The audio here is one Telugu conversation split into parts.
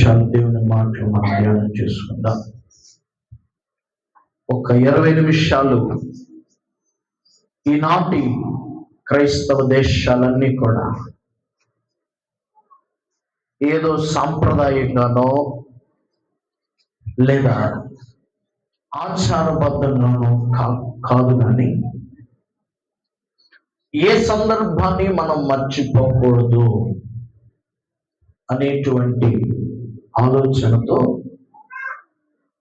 నిమిషాలు దేవుని మాటలు మనం ధ్యానం చేసుకుందాం. ఒక 20 నిమిషాలు ఈనాటి క్రైస్తవ దేశాలన్నీ కూడా ఏదో సాంప్రదాయంగానో లేదా ఆచారబద్ధంగానో కాదు, కానీ ఏ సందర్భాన్ని మనం మర్చిపోకూడదు అనేటువంటి ఆలోచనతో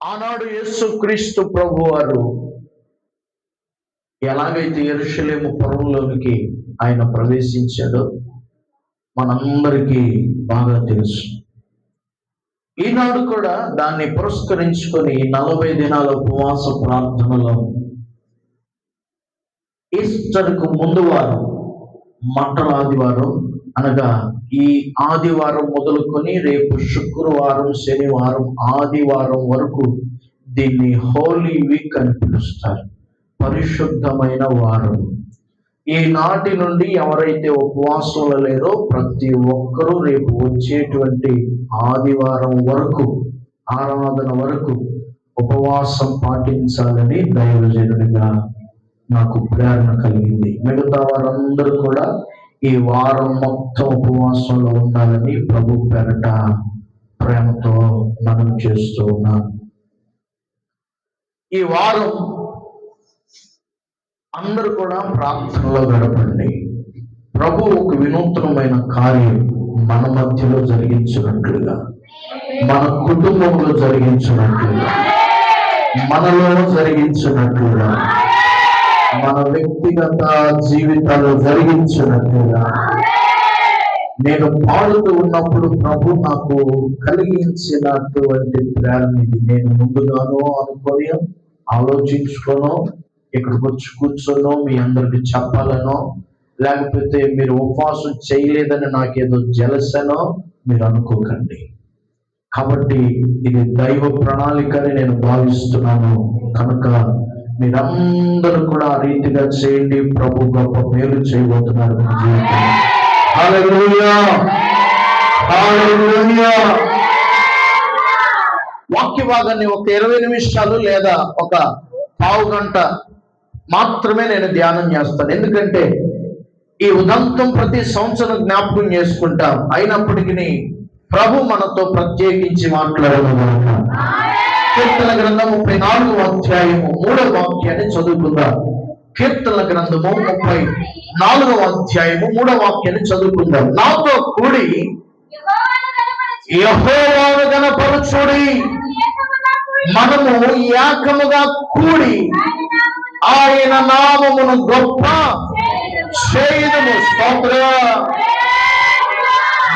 ఆనాడు యేసుక్రీస్తు ప్రభువారు ఎలాగైతే యెరూషలేము పురంలోనికి ఆయన ప్రవేశించాడో మనందరికీ బాగా తెలుసు. ఈనాడు కూడా దాన్ని పురస్కరించుకొని 40 దినాల ఉపవాస ప్రార్థనలో ఈస్టర్కు ముందు వారం మంటల ఆదివారం అనగా ఈ ఆదివారం మొదలుకొని రేపు శుక్రవారం, శనివారం, ఆదివారం వరకు దీన్ని హోలీ వీక్ అని పిలుస్తారు, పరిశుద్ధమైన వారం. ఈనాటి నుండి ఎవరైతే ఉపవాసంలో లేరో ప్రతి ఒక్కరూ రేపు వచ్చేటువంటి ఆదివారం వరకు, ఆరాధన వరకు ఉపవాసం పాటించాలని దైవజనుడిగా నాకు ప్రేరణ కలిగింది. మిగతా వారందరూ కూడా ఈ వారం మొత్తం ఉపవాసంలో ఉండాలని ప్రభు పేరట ప్రేమతో మనం చేస్తూ ఉన్నాను. ఈ వారం అందరూ కూడా ప్రార్థనలో గడపండి. ప్రభు ఒక వినూత్నమైన కార్యం మన మధ్యలో జరిగించినట్లుగా, మన కుటుంబంలో జరిగించినట్లుగా, మనలో జరిగించినట్లుగా, మన వ్యక్తిగత జీవితాలు జరిగించినట్లుగా నేను పాడుతూ ఉన్నప్పుడు ప్రభు నాకు కలిగించినటువంటి ప్రేరణ ఇది. నేను ముందుగానో అనుకొని ఆలోచించుకోను, ఇక్కడికి వచ్చి కూర్చోనో మీ అందరికి చెప్పాలనో, లేకపోతే మీరు ఉపవాసం చేయలేదని నాకేదో జలసనో మీరు అనుకోకండి. కాబట్టి ఇది దైవ ప్రణాళికని నేను భావిస్తున్నాను. కనుక మీరందరూ కూడా ఆ రీతిగా చేయండి. ప్రభు గొప్ప మేలు చేయబోతున్నారు మీ జీవితంలో. హల్లెలూయా, హల్లెలూయా. వాక్య భాగాన్ని ఒక 20 నిమిషాలు లేదా ఒక పావు గంట మాత్రమే నేను ధ్యానం చేస్తాను. ఎందుకంటే ఈ ఉదంతం ప్రతి సంవత్సరం జ్ఞాపకం చేసుకుంటాం. అయినప్పటికీ ప్రభు మనతో ప్రత్యేకించి మాట్లాడను. కీర్తన గ్రంథం 34వ అధ్యాయము 3వ వాక్యాన్ని చదువుకుందాం. కీర్తన గ్రంథము 34వ అధ్యాయము 3వ వాక్యాన్ని చదువుకుందాం. నాతో కూడి యెహోవాను గణపరచుడి, మనము ఏకముగా కూడి ఆయన నామమును గొప్ప చేయుదుము. స్తోత్రం.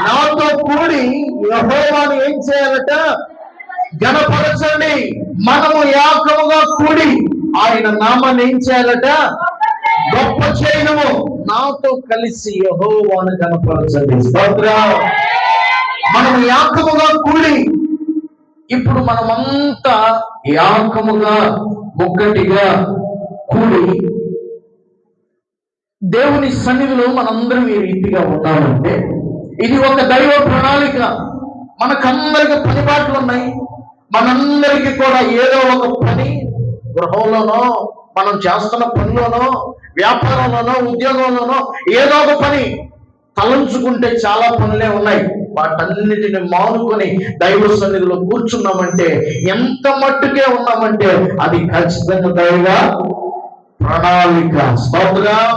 నాతో కూడి యెహోవాను ఏం చేయాలట? గణపరచండి. మనము ఏకముగా కూడి ఆయన నామాన్ని ఏం చేయాలట? గొప్ప చేయడము. నాతో కలిసి యెహోవాను గణపరచండి. స్తోత్రం. మనము ఏకముగా కూడి, ఇప్పుడు మనమంతా ఏకముగా ఒక్కటిగా కూడి దేవుని సన్నిధిలో మనందరం ఈ రీతిగా ఉన్నామంటే ఇది ఒక దైవ ప్రణాళిక. మనకందరికి పని పాటలు ఉన్నాయి. మనందరికీ కూడా ఏదో ఒక పని, గృహంలోనో మనం చేస్తున్న పనిలోనో, వ్యాపారంలోనో, ఉద్యోగంలోనో ఏదో ఒక పని తలంచుకుంటే చాలా పనులే ఉన్నాయి. వాటన్నిటిని మానుకొని దైవ సన్నిధిలో కూర్చున్నామంటే, ఎంత మట్టుకే ఉన్నామంటే అది ఖచ్చితంగా దైవ ప్రణాళిక. స్తోత్రం.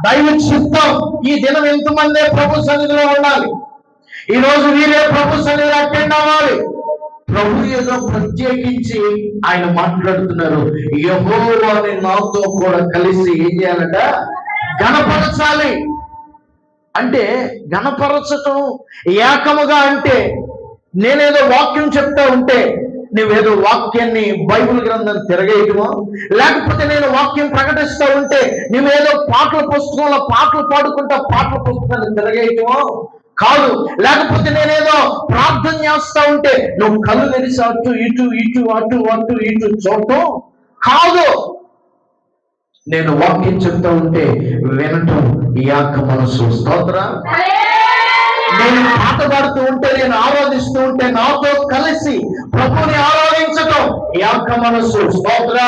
దైవ చిత్తం. ఈ దినం ఎంతమంది ప్రభు సన్నిధిలో ఉండాలి, ఈ రోజు వీరే ప్రభు సన్నిధిలో అటెండ్ అవ్వాలి. ప్రభు ఏదో ప్రత్యేకించి ఆయన మాట్లాడుతున్నారు. యెహోవాని నాతో కూడా కలిసి ఏం చేయాలట? గణపరచాలి. అంటే గణపరచటం ఏకముగా అంటే నేనేదో వాక్యం చెప్తా ఉంటే నువ్వేదో వాక్యాన్ని బైబిల్ గ్రంథం తిరగేయటమో, లేకపోతే నేను వాక్యం ప్రకటిస్తూ ఉంటే నువ్వేదో పాటల పుస్తకంలో పాటలు పాడుకుంటా పాటల పుస్తకాన్ని తిరగేయటమో కాదు. లేకపోతే నేనేదో ప్రార్థన చేస్తా ఉంటే నువ్వు కళ్ళు తెరిచి అటు ఇటు ఇటు అటు అటు ఇటు చూడటం కాదు. నేను వాక్యం చెప్తా ఉంటే వినటం ఏక మనసు. స్తోత్రం. నేను పాట పాడుతూ ఉంటే, నేను ఆరాధిస్తూ ఉంటే, నాతో కలిసి ప్రభుని ఆరాధించటం ఏక మనసు. స్తోత్ర.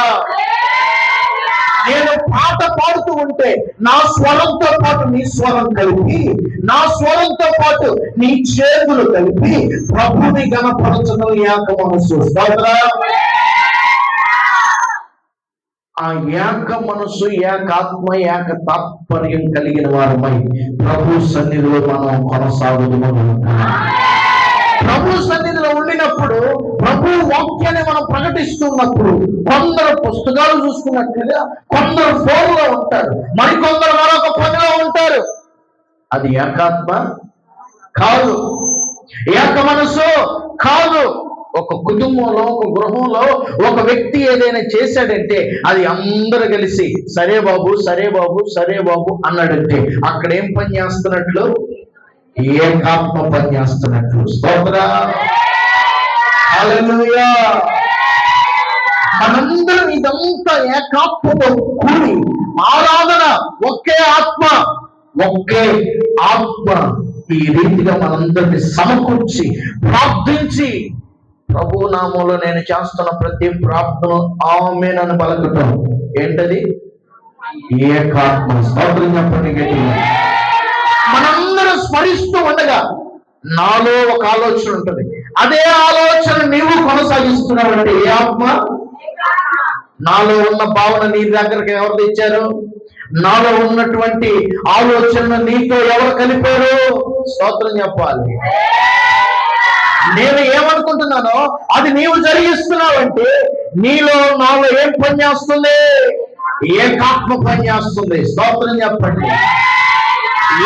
నేను పాట పాడుతూ ఉంటే నా స్వరంతో పాటు నీ స్వరం కలిపి, నా స్వరంతో పాటు నీ చేతులు కలిపి ప్రభుని గణపరచడం ఏక మనసు. స్తోత్ర. ఆ ఏక మనసు, ఏకాత్మ, ఏక తాత్పర్యం కలిగిన వారమై ప్రభు సన్నిధిలో మనం కొనసాగుతున్నాం. ప్రభు సన్నిధిలో ఉండినప్పుడు, ప్రభు వాక్యాన్ని మనం ప్రకటిస్తున్నప్పుడు కొందరు పుస్తకాలు చూసుకున్నట్లుగా, కొందరు ఫోన్లో ఉంటారు, మరికొందరు మరొక పనిలో ఉంటారు. అది ఏకాత్మ కాదు, ఏక మనసు కాదు. ఒక కుటుంబంలో, ఒక గృహంలో ఒక వ్యక్తి ఏదైనా చేశాడంటే అది అందరూ కలిసి సరే బాబు, సరే బాబు, సరే బాబు అన్నాడంటే అక్కడ ఏం పని చేస్తున్నట్లు? ఏకాత్మ పని చేస్తున్నట్లు. స్తోత్ర. హల్లెలూయా. మనందరం ఇదంతా ఏకాత్మతో కూడి ఆరాధన, ఒకే ఆత్మ, ఒకే ఆత్మ, ఈ రీతిగా మనందరినీ సమకూర్చి ప్రార్థించి ప్రభు నామంలో నేను చేస్తున్న ప్రతి ప్రార్థన ఆమేన్ అని పలకటం ఏంటది? ఏకాత్మ. స్తోత్రం చెప్పండి గట్టిగా. మనందరం స్మరిస్తూ ఉండగా నాలో ఒక ఆలోచన ఉంటుంది. అదే ఆలోచన నీవు కొనసాగిస్తున్నావంటే ఏ ఆత్మ? నాలో ఉన్న భావన నీ దగ్గరకు ఎవరు తెచ్చారు? నాలో ఉన్నటువంటి ఆలోచన నీతో ఎవరు కలిపారు? స్తోత్రం చెప్పాలి. నేను ఏమనుకుంటున్నానో అది నీవు జరిగిస్తున్నావంటే నీలో నాలో ఏం పని చేస్తుంది? ఏకాత్మ పని చేస్తుంది. స్తోత్రం చెప్పండి.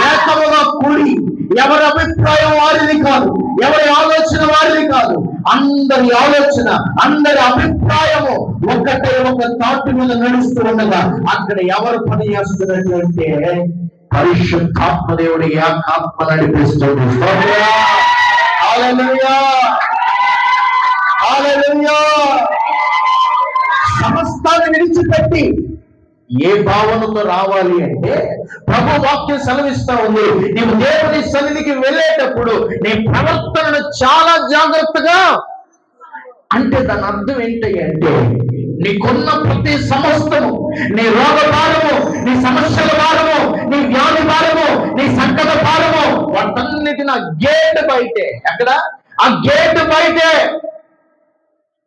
ఏకముగా కూడి, ఎవరి అభిప్రాయం వారిది కాదు, ఎవరి ఆలోచన వారిది కాదు, అందరి ఆలోచన, అందరి అభిప్రాయము ఒకటే, ఒక తాటి మీద నడుస్తూ ఉండగా అక్కడ ఎవరు పని చేస్తున్నట్టు పరిశుద్ధాత్మ దేవుడి ఏకాత్మ నడిపిస్తుంది. హల్లెలూయా, హల్లెలూయా. సమస్తాన్ని విడిచిపెట్టి ఏ భావనతో రావాలి అంటే ప్రభు వాక్యం సెలవిస్తా ఉంది, నీవు దేవుని సన్నిధికి వెళ్ళేటప్పుడు నీ ప్రవర్తనను చాలా జాగ్రత్తగా. అంటే దాని అర్థం ఏంటంటే నీకున్న ప్రతి సమస్తము, నీ రోగ భారము, నీ సమస్యల భారము, నీ వ్యాధి భారము, నీ సంకట భారము, వాటన్నిటిని ఆ గేట్ బయటే, ఎక్కడ? ఆ గేట్ బయటే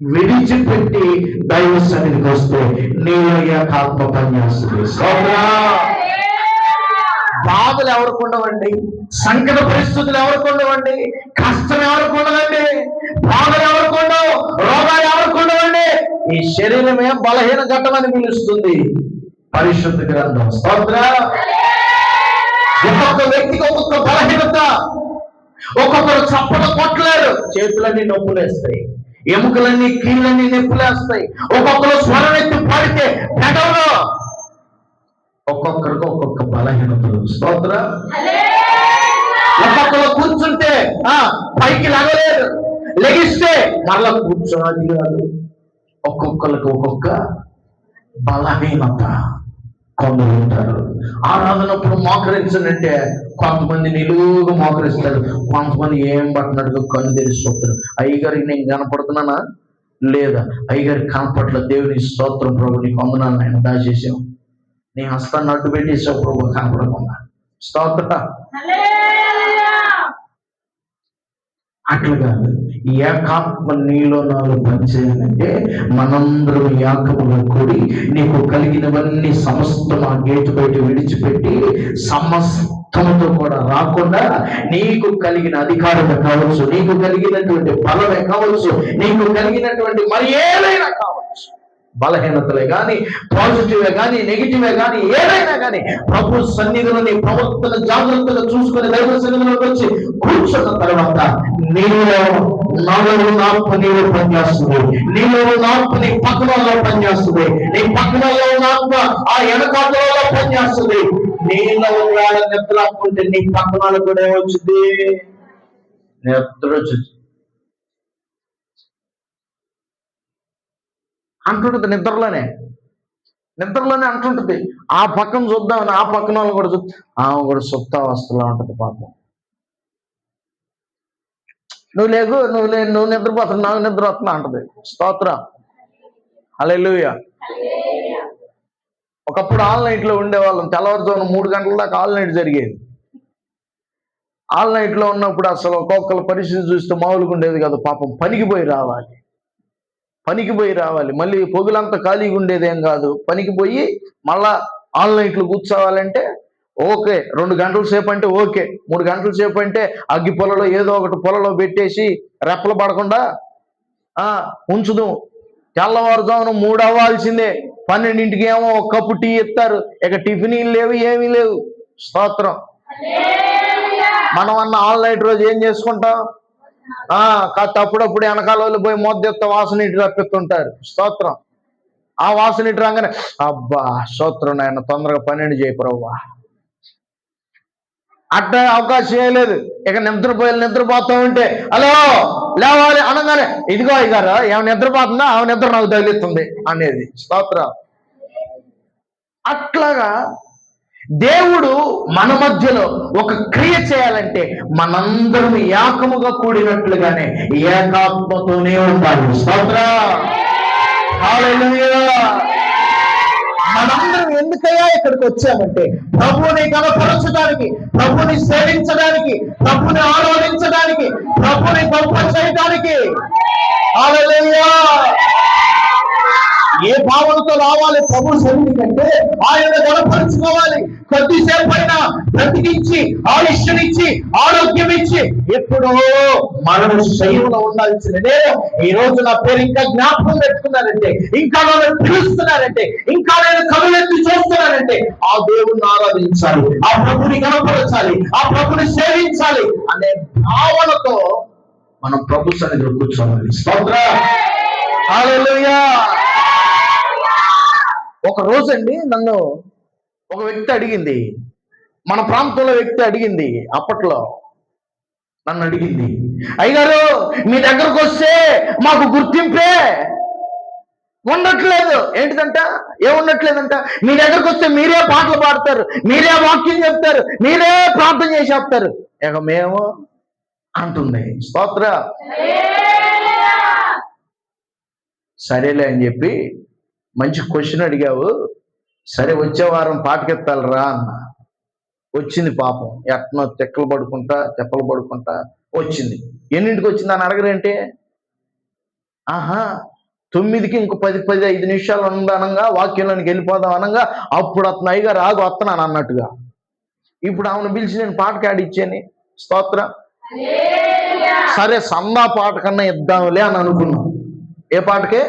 విడిచిపెట్టి దైవ సన్నిధికి వస్తే నీలో ఏకాత్మ పనిచేస్తుంది. బాధలు ఎవరికి ఉండవండి, సంకట పరిస్థితులు ఎవరికి ఉండవండి, కష్టం ఎవరికి ఉండదండి, బాధలు ఎవరికి ఉండవు, రోగాలు ఎవరికి ఉండవండి. ఈ శరీరమే బలహీన ఘట్టమని పిలుస్తుంది పరిశుద్ధ గ్రంథం. స్తోత్ర. ఒక్కొక్క వ్యక్తికి ఒక్కొక్క బలహీనత. ఒక్కొక్కరు చప్పట కొట్టలేరు, చేతులన్నీ నొప్పులేస్తాయి, ఎముకలన్నీ కీళ్ళన్నీ నొప్పులేస్తాయి. ఒక్కొక్కరు స్వరం ఎత్తి పాడితే పెదవులో. ఒక్కొక్కరికి ఒక్కొక్క బలహీనతలు. స్తోత్ర. ఒక్కొక్కరు కూర్చుంటే పైకి లగలేరు, లెగిస్తే మరలా కూర్చోవాలి కాదు. ఒక్కొక్కరికి ఒక్కొక్క బలహీనత. కొందరు ఉంటారు ఆరాధనప్పుడు మోకరించనంటే కొంతమంది నిలువుగా మోకరిస్తారు, కొంతమంది ఏం పట్టినట్టుగా కన్ను తెరిచిపోతారు. అయ్యగారికి నేను కనపడుతున్నానా లేదా? అయ్యగారికి కనపట్ల. దేవుని స్తోత్రం ప్రభు, నీకు వందనాలు, నేను దాచేసావు, నీ హస్తాన్ని అడ్డు పెట్టేసావు ప్రభు కనపడకుండా. స్తోత్ర. అట్లా కాదు, ఏకాత్మ నీలో నాలో పనిచేయాలంటే మనందరం ఏకముగా కూడి నీకు కలిగినవన్నీ సమస్తం ఆ గేటు బయట విడిచిపెట్టి సమస్తముతో కూడా రాకుండా నీకు కలిగిన అధికారమే కావచ్చు, నీకు కలిగినటువంటి బలమే కావచ్చు, నీకు కలిగినటువంటి మరి ఏదైనా కావచ్చు, బలహీనతలే కానీ, పాజిటివే కానీ, నెగిటివే కానీ, ఏదైనా కానీ ప్రభు సన్నిధిలో నీ ప్రవర్తన జాగ్రత్తగా చూసుకుని దైవ సన్నిధిలోకి వచ్చి కూర్చున్న తర్వాత నీలో నాలో ఆత్మ నీలో పనిచేస్తుంది, నీలో ఆత్మ నీ పక్కనలో పనిచేస్తుంది, నీ పక్కనలో ఆత్మ ఆ వెనకాలలో పనిచేస్తుంది. నీలో వాళ్ళ నిద్ర ఆపుకుంటే నీ పక్కన కూడా ఏమొచ్చింది? నిద్ర వచ్చింది అంటుంటుంది. నిద్రలోనే అంటుంటుంది. ఆ పక్కన చూద్దామని ఆ పక్కన వాళ్ళు కూడా చూస్తే ఆమె కూడా సుప్తావస్థలో ఉంటుంది పాపం. నువ్వు లేకు, నువ్వు నిద్రపోతున్నావు, నాకు నిద్ర వస్తున్నా అంటది. స్తోత్రం. హల్లెలూయా. ఒకప్పుడు ఆల్ నైట్లో ఉండేవాళ్ళం. తెల్లవారుజామున 3 గంటల దాకా ఆల్ నైట్ జరిగేది. ఆల్ నైట్లో ఉన్నప్పుడు అసలు ఒక్కొక్కరు పరిస్థితి చూస్తే మామూలుగా ఉండేది కాదు. పాపం పనికి పోయి రావాలి. మళ్ళీ పొగులంతా ఖాళీగా ఉండేది ఏం కాదు. పనికి పోయి మళ్ళా ఆల్ నైట్లు కూర్చోవాలంటే ఓకే, 2 గంటల సేపు అంటే ఓకే, 3 గంటల సేపు అంటే అగ్గి పొలలో ఏదో ఒకటి పొలలో పెట్టేసి రెప్పలు పడకుండా ఉంచుదు. తెల్లవారుజామున 3 అవ్వాల్సిందే. 12ంటికి ఏమో ఒక కప్పు టీ ఇస్తారు. ఇక టిఫినీలు లేవు, ఏమీ లేవు. స్తోత్రం. మనం అన్న ఆల్ నైట్ రోజు ఏం చేసుకుంటాం? కాస్త అప్పుడప్పుడు వెనకాల వాళ్ళు పోయి మొద్దెత్త వాసన ఇటు రప్పిస్తుంటారు. స్తోత్రం. ఆ వాసన ఇటు రాగానే అబ్బా స్తోత్రం నాయన, తొందరగా 12 చేయి ప్రభువా. అట్ట అవకాశం ఏం లేదు. ఇక నిద్రపోతూ ఉంటే హలో లేవాలి అనగానే ఇదిగో అయ్యగారు ఏమైనా నిద్రపోతుందా, ఆమె నిద్ర నాకు తగిలిస్తుంది అనేది. స్తోత్రం. అట్లాగా దేవుడు మన మధ్యలో ఒక క్రియ చేయాలంటే మనందరం ఏకముగా కూడినట్లుగానే ఏకాత్మతోనే ఉండాలి. స్తోత్రం. హల్లెలూయా. మనందరం ఎందుకయ్యా ఇక్కడికి వచ్చామంటే ప్రభువుని కనపరచడానికి, ప్రభువుని సేవించడానికి, ప్రభువుని ఆరాధించడానికి, ప్రభువుని గొప్ప చేయడానికి. హల్లెలూయా. ఏ భావనతో రావాలి ప్రభు సన్నిధి కంటే ఆయన గణపరుచుకోవాలి. కొద్దిసేపు అయినా బ్రతికించి, ఆయుష్నిచ్చి, ఆరోగ్యం ఇచ్చి ఎప్పుడో మరణ శైలిలో ఉండాల్సిన నేను ఈ రోజు నా పేరు ఇంకా జ్ఞాపకం పెట్టుకున్నానంటే, ఇంకా నన్ను పిలుస్తున్నానంటే, ఇంకా నేను కనులెత్తి చూస్తున్నానంటే ఆ దేవుణ్ణి ఆరాధించాలి, ఆ ప్రభుని గణపరచాలి, ఆ ప్రభుని సేవించాలి అనే భావనతో మనం ప్రభు సన్నిధిలో కూర్చోవాలి. స్తోత్రం. హల్లెలూయా. ఒక రోజండి నన్ను ఒక వ్యక్తి అడిగింది, మన ప్రాంతంలో వ్యక్తి అడిగింది, అప్పట్లో నన్ను అడిగింది, అయ్యగారు మీ దగ్గరకు వస్తే మాకు గుర్తింపే ఉండట్లేదు. ఏంటిదంట? ఏముండట్లేదంట? మీ దగ్గరకు వస్తే మీరే పాటలు పాడతారు, మీరే వాక్యం చెప్తారు, మీరే ప్రార్థన చేసేస్తారు, ఇక మేము అంటుంది. స్తోత్ర. సరేలే అని చెప్పి మంచి క్వశ్చన్ అడిగావు, సరే వచ్చే వారం పాటకెత్తాలరా అన్న. వచ్చింది పాపం, ఎట్నో తెప్పలు పడుకుంటా వచ్చింది. ఎన్నింటికి వచ్చింది అని అడగరేంటే, 9కి ఇంకో 10-15 నిమిషాలు ఉందనంగా వాక్యంలోనికి వెళ్ళిపోదాం అనగా అప్పుడు అతను అయ్యగారు రాగు వస్తున్నాను అన్నట్టుగా. ఇప్పుడు ఆమెను పిలిచి నేను పాటకి ఆడిచ్చాను. స్తోత్రం. సరే సందా పాట కన్నా ఇద్దాంలే అని అనుకున్నాం. ఏ పాటకే?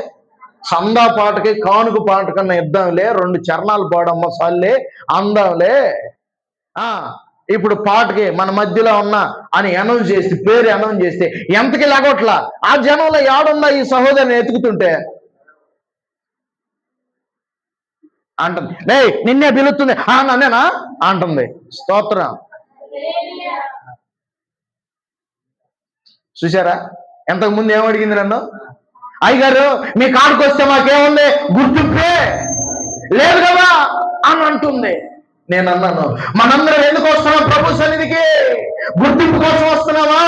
సందా పాటకి, కానుక పాట కన్నా ఇద్దాంలే, 2 చరణాలు పాడమ్మ సాల్లే అందాంలే. ఇప్పుడు పాటకి మన మధ్యలో ఉన్న అని అనౌన్స్ చేసి, పేరు అనౌన్స్ చేస్తే ఎంతకి లేగొట్లా. ఆ జనంలో ఏడుందా ఈ సహోదరిని ఎతుకుతుంటే అంటుంది, నిన్నే పిలుస్తుంది నన్నేనా అంటుంది. స్తోత్రం. చూసారా ఎంతకు ముందు ఏమడిగింది నన్ను? అయ్యగారు మీ కాడికి వస్తే మాకేముంది, గుర్తింపే లేదు కదా అని అంటుంది. నేను అన్నాను, మనందరం ఎందుకు వస్తున్నాం ప్రభు సన్నిధికి? గుర్తింపు కోసం వస్తున్నావా?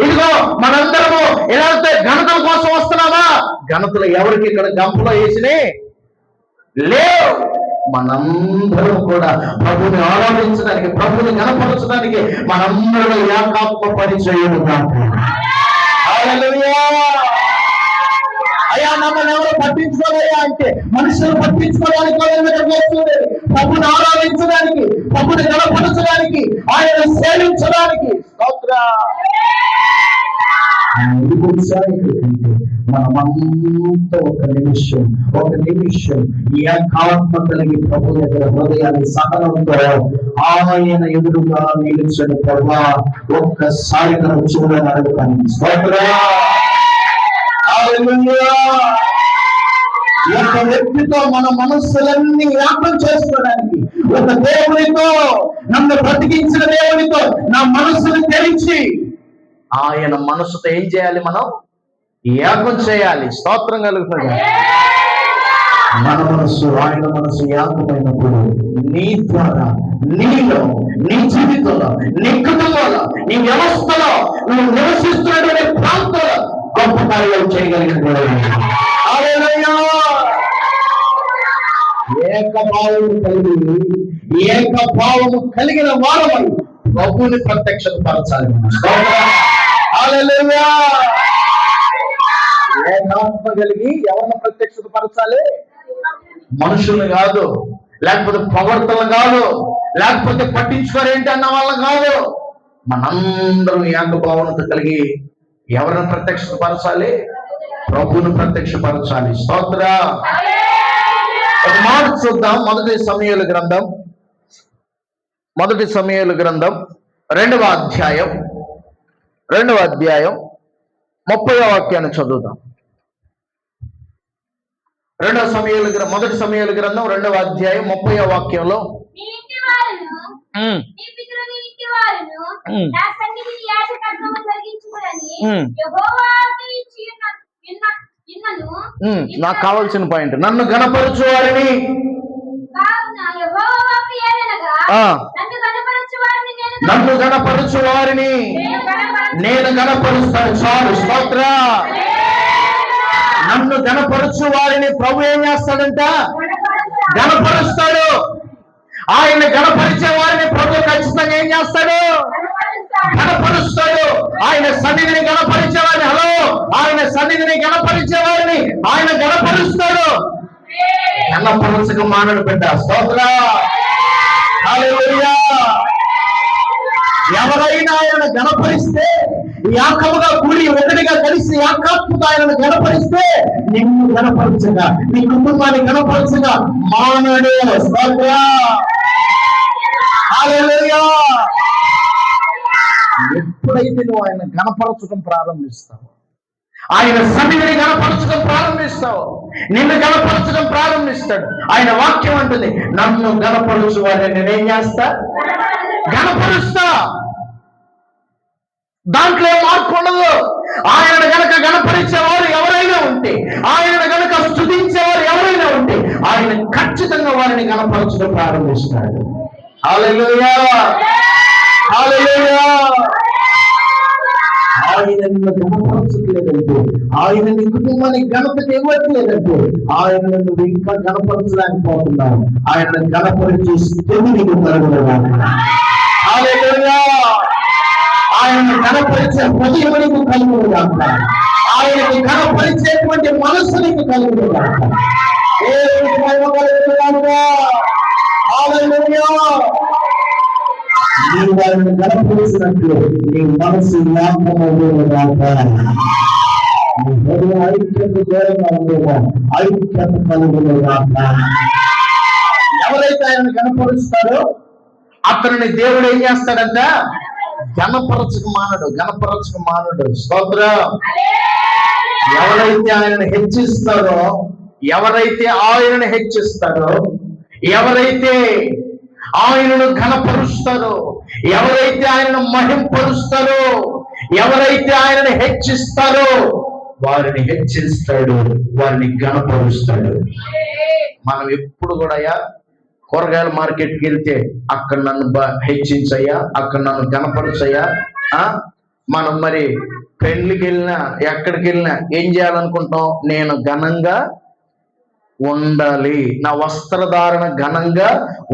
ఇదిగో మనందరము ఎలా ఘనతల కోసం వస్తున్నావా? ఘనతలు ఎవరికి ఇక్కడ గంపలో వేసినాయి లేవు. మనందరం కూడా ప్రభుని ఆరాధించడానికి, ప్రభుని గణపరచడానికి మనందరూ ఏకాత్మ పరిచయం. హల్లెలూయా. అయ్యా నన్ను ఎవరు పట్టించుకోలేయా అంటే మనుషులు పట్టించుకోవడానికి వస్తుంది, ప్రభుని ఆరాధించడానికి, ప్రభుని గణపరచడానికి, ఆయన సేవించడానికి. మనమంతా ఒక నిమిషం ఏకాత్మ కలిగి ప్రభు దగ్గర హృదయాన్ని సహనంతో ఆయన ఎదురుగా నిలిచిన ప్రభా ఒక్కసారి మనం చూడని అడుగుతాను. ఒక వ్యక్తితో మన మనస్సులన్నీ వ్యాపం చేసుకోవడానికి, ఒక దేవునితో, నన్ను బ్రతికించిన దేవునితో నా మనస్సును తెరిచి ఆయన మనస్సుతో ఏం చేయాలి? మనం యాగం చేయాలి. స్తోత్రం కలుగుతుంది. మన మనస్సు ఆయన మనస్సు యాగమైనప్పుడు నీ ద్వారా, నీలో, నీ జీవితంలో, నీ కుటుంబంలో, నీ వ్యవస్థలో, నువ్వు నివసిస్తున్నటువంటి ప్రాంతంలో గొప్ప కార్యాలు చేయగలిగిన దేవుడు. హల్లెలూయా. ఏకభావము కలిగిన వారమై ప్రభువుని ప్రత్యక్షత పరచాలి. హల్లెలూయా. ఏకాత్మ కలిగి ఎవరిని ప్రత్యక్షత పరచాలి? మనుషుల్ని కాదు, లేకపోతే ప్రవర్తనలు కాదు, లేకపోతే పట్టించుకోరేంటి అన్న వాళ్ళని కాదు. మనందరం ఏకభావనత కలిగి ఎవరిని ప్రత్యక్షత పరచాలి? ప్రభువుని ప్రత్యక్షపరచాలి. స్తోత్ర. ఒక మాట చూద్దాం. మొదటి సమూయేలు గ్రంథం 2వ అధ్యాయం 30వ వాక్యాన్ని చదువుదాం. మొదటి సమూయేలు గ్రంథం 2వ అధ్యాయం 30వ వాక్యంలో నాకు కావాల్సిన పాయింట్, నన్ను గణపరచు వారిని నేను గణపరుస్తాను. చాలు. స్తోత్ర. నన్ను గణపరచు వారిని ప్రభు ఏం చేస్తాడంట? గణపరుస్తాడు. ఆయన గణపరిచే వారిని ప్రభు ఖచ్చితంగా ఏం చేస్తాడు? గణపరుస్తాడు. ఆయన సన్నిధిని గణపరిచే వారిని ఆయన సన్నిధిని గణపరిచే వారిని ఆయన గణపరుస్తాడు. గణపరచక మానడు బిడ్డ. స్తోత్ర. హల్లెలూయా. ఎవరైనా ఆయనను గణపరిస్తే, ఏకముగా కూడి ఒకటిగా కలిసి ఏకాత్మగా ఆయనను గణపరిస్తే, నిన్ను గణపరచగా, నీ కుటుంబాన్ని గణపరచగా మానడు. స్తోత్ర. హల్లెలూయా. ఎప్పుడైతే నువ్వు ఆయన గణపరచడం ప్రారంభిస్తావు, ఆయన సన్నిధిని గణపరచడం ప్రారంభిస్తావు, నిన్ను గణపరచడం ప్రారంభిస్తాడు. ఆయన వాక్యం అంటుంది, నన్ను గణపరచు వారిని నేనేం చేస్తా? గణపరుస్తా. దాంట్లో మార్పు ఉండదు. ఆయన గనక గణపరిచేవారు ఎవరైనా ఉంటే, ఆయన గనక స్తుతించేవారు ఎవరైనా ఉంటే, ఆయన ఖచ్చితంగా వారిని గణపరచడం ప్రారంభిస్తాడు. హల్లెలూయా. హల్లెలూయా. ఆయన నిన్ను గణపరచట్లేదంటే, ఆయన నీ కుటుంబానికి ఘనతకి ఇవ్వట్లేదంటే, ఆయన నువ్వు ఇంకా గణపరచలేకపోతున్నావు. ఆయన గణపరిచే స్థితి నీకు కలుగుతుంది. హల్లెలూయా. ఆయన గణపరిచే హృదయం నీకు కలుగుతుంది. ఆయనకి గణపరిచేటువంటి మనస్సు నీకు కలుగుతుంది. హల్లెలూయా. నీ వారిని గణపరిచినట్లు నీ మనసు జ్ఞాపకమవుగాక. నీ హృదయం ఐక్యత దూరంగా ఉండేవా, ఐక్యత కలుగుగాక. ఎవరైతే ఆయన గణపరుస్తారో అతనిని దేవుడు ఏం చేస్తాడంట? గణపరచక మానడు. స్తోత్ర. ఎవరైతే ఆయనను హెచ్చిస్తారో, ఎవరైతే ఆయనను ఘనపరుస్తారో, ఎవరైతే ఆయనను మహింపరుస్తారో, ఎవరైతే ఆయనను హెచ్చిస్తారో వారిని హెచ్చిస్తాడు, వారిని ఘనపరుస్తాడు. మనం ఎప్పుడు కూడా కూరగాయల మార్కెట్కి వెళ్తే అక్కడ నన్ను హెచ్చించయ్యా, అక్కడ నన్ను గణపరచయ్యా. మనం మరి పెళ్లికి వెళ్ళినా ఎక్కడికి వెళ్ళినా ఏం చేయాలనుకుంటాం? నేను ఘనంగా ఉండాలి, నా వస్త్రధారణ ఘనంగా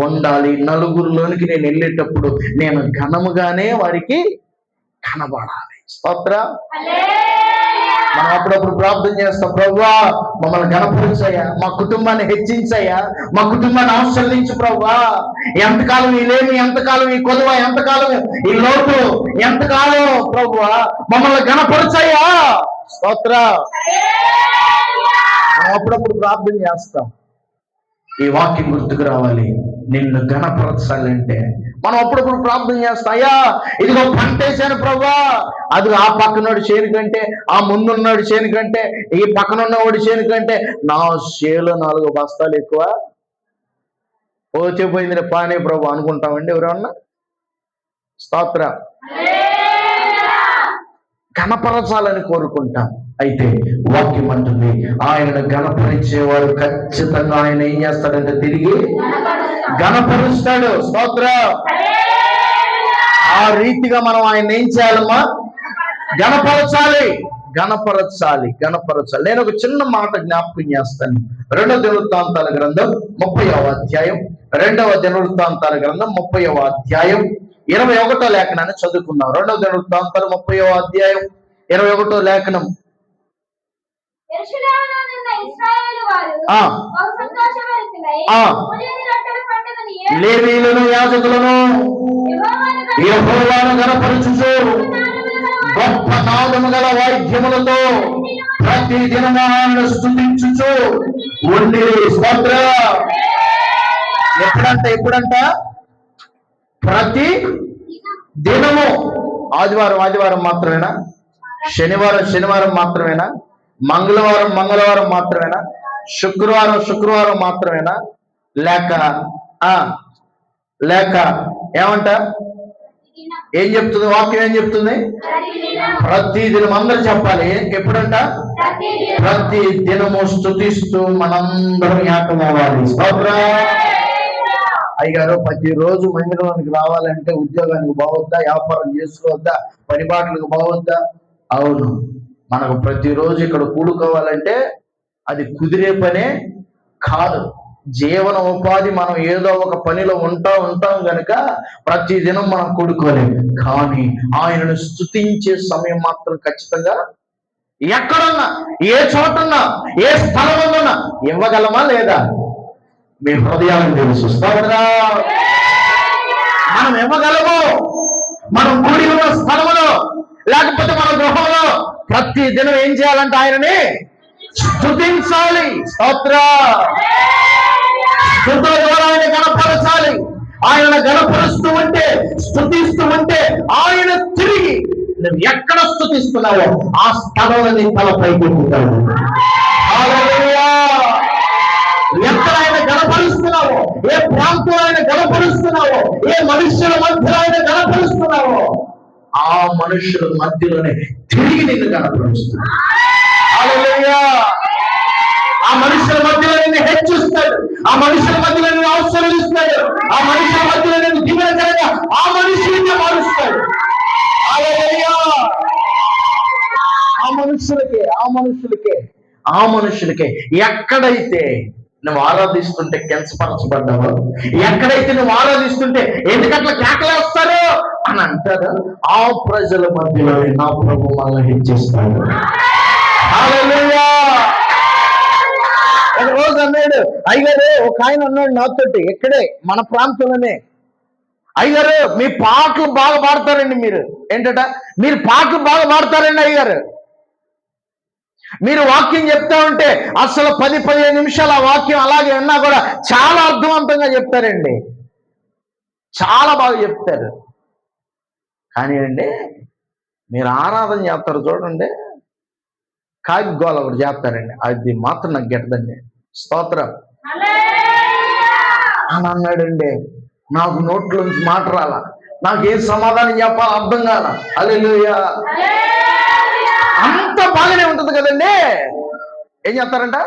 ఉండాలి, నలుగురిలోనికి నేను వెళ్ళేటప్పుడు నేను ఘనముగానే వారికి కనబడాలి. స్తోత్ర. మనం అప్పుడప్పుడు ప్రార్థన చేస్తాం, ప్రభువా మమ్మల్ని గణపరిచయ్యా, మా కుటుంబాన్ని హెచ్చించయ్యా, మా కుటుంబాన్ని ఆశీర్వదించు ప్రభువా. ఎంతకాలం ఈ లేమి, ఎంతకాలం ఈ కొదవ, ఎంతకాలం ఈ లోటు, ఎంతకాలం ప్రభువా మమ్మల్ని గణపరిచయ్యా. స్తోత్ర. మనం అప్పుడప్పుడు ప్రార్థన చేస్తాం. ఈ వాక్యం గుర్తుకు రావాలి. నిన్ను గణపరచాలంటే మనం అప్పుడప్పుడు ప్రార్థన చేస్తాం, అయ్యా ఇదిగో పంటేశాను ప్రభువా, అది ఆ పక్కనోడి చేను కంటే, ఆ ముందున్నాడు చేను కంటే, ఈ పక్కనున్నవాడి చేను కంటే నా చేలో 4 బస్తాలు ఎక్కువ, పోతే పోయింది పానే ప్రభు అనుకుంటామండి ఎవరన్నా? స్తోత్ర. గణపరచాలని కోరుకుంటాం. అయితే వాక్యం అంటుంది, ఆయనను గణపరిచేవారు ఖచ్చితంగా ఆయన ఏం చేస్తాడంటే తిరిగి గణపరుస్తాడు. స్తోత్ర. ఆ రీతిగా మనం ఆయన ఏం చేయాలమ్మా? గణపరచాలి, గణపరచాలి, గణపరచాలి. నేను ఒక చిన్న మాట జ్ఞాపకం చేస్తాను. 2వ దినవృత్తాంతాల గ్రంథం 30వ అధ్యాయం, 2వ దినవృత్తాంతాల గ్రంథం 30వ అధ్యాయం 21వ లేఖనాన్ని చదువుకుందాం. 2వ దినవృత్తాంతాలు 30వ అధ్యాయం 21వ లేఖనం. లేవీయులను యాజకులను యెహోవాను గణపరచుచు గొప్ప నాదము గల వాయిద్యములతో ప్రతి దినము స్తుతించుచు ఉండిరి. స్తోత్రం. ఎప్పుడంట ప్రతి దినము. ఆదివారం మాత్రమేనా? శనివారం మాత్రమేనా? మంగళవారం మాత్రమేనా? శుక్రవారం మాత్రమేనా? లేక ఏమంట? ఏం చెప్తుంది వాక్యం? ఏం చెప్తుంది? ప్రతి దినం. అందరూ చెప్పాలి. ఎప్పుడంట? ప్రతి దినము స్తుతిస్తూ మనందరం ఏకమవ్వాలి. అయ్యగారు ప్రతిరోజు మందిరానికి రావాలంటే ఉద్యోగానికి బావద్దా, వ్యాపారం చేసుకోవద్దా, పనిపాట్లకు బావద్దా? అవును, మనకు ప్రతిరోజు ఇక్కడ కూడుకోవాలంటే అది కుదిరే పనే కాదు. జీవన ఉపాధి మనం ఏదో ఒక పనిలో ఉంటాం కనుక ప్రతిదినం మనం కూడుకోలేము. కానీ ఆయనను స్తుతించే సమయం మాత్రం ఖచ్చితంగా ఎక్కడున్నా, ఏ చోటున్నా, ఏ స్థలంలోన్నా ఇవ్వగలమా లేదా? మీ హృదయాలను తెలుసు. మనం ఇవ్వగలము. మనం కూడి ఉన్న స్థలంలో లేకపోతే మన గృహంలో ప్రతి దినం ఏం చేయాలంటే ఆయనని స్తుతించాలి. స్తుతుల ద్వారా ఆయన గణపరచాలి. ఆయన గణపరుస్తూ ఉంటే, స్తుతిస్తూ ఉంటే ఆయన తిరిగి నువ్వు ఎక్కడ స్తుతిస్తున్నావో ఆ స్థలంలో నీ తల పైకి ఉంటాడు. ఎక్కడ ఆయన గణపరుస్తున్నావో, ఏ ప్రాంతంలో ఆయన గణపరుస్తున్నావో, ఏ మనుష్యుల మధ్యలో ఆయన గణపరుస్తున్నావో ఆ మనుష్యుల మధ్యలోనే తిరిగి నిన్ను గణపరుస్తున్నాడు. హల్లెలూయా. ఆ మనుషుల మధ్యలో నిన్ను హెచ్చిస్తాడు. ఆ మనుషుల మధ్యలో నిన్ను ఆశీర్వదిస్తాడు. ఆ మనుషుల మధ్యలో నిన్ను దీవెనకరంగా ఆ మనుషుల్ని మారుస్తాడు. హల్లెలూయా. ఆ మనుషులకే ఎక్కడైతే నువ్వు ఆరాధిస్తుంటే కెంచపరచబడ్డావో, ఎక్కడైతే నువ్వు ఆరాధిస్తుంటే ఎందుకట్లా కేకలేస్తారు అని అంటారు, ఆ ప్రజల మధ్యలోనే నా ప్రభు మనల్ని హెచ్చిస్తాడు. హల్లెలూయా. ఒక రోజు అన్నాడు అయ్యగారు, ఒక ఆయన అన్నాడు నాతోటి, ఇక్కడే మన ప్రాంతంలోనే, అయ్యగారు మీ పాటలు బాగా పాడతారండి. మీరు ఏంటట? మీరు పాటలు బాగా పాడతారండి అయ్యగారు. మీరు వాక్యం చెప్తా ఉంటే అసలు 10-15 నిమిషాలు ఆ వాక్యం అలాగే ఉన్నా కూడా చాలా అర్థవంతంగా చెప్తారండి, చాలా బాగా చెప్తారు. కానీ అండి మీరు ఆరాధన చేస్తారు చూడండి, కాకి గోల ఒకటి చేస్తారండి, అది మాత్రం నాకు గెట్టదండి. స్తోత్రం అని అన్నాడండి. నాకు నోట్లోంచి మాట రాలా, నాకేం సమాధానం చెప్పాలి అర్థం కాల. హల్లెలూయా. అంత బాగానే ఉంటుంది కదండి. ఏం చేస్తారంట?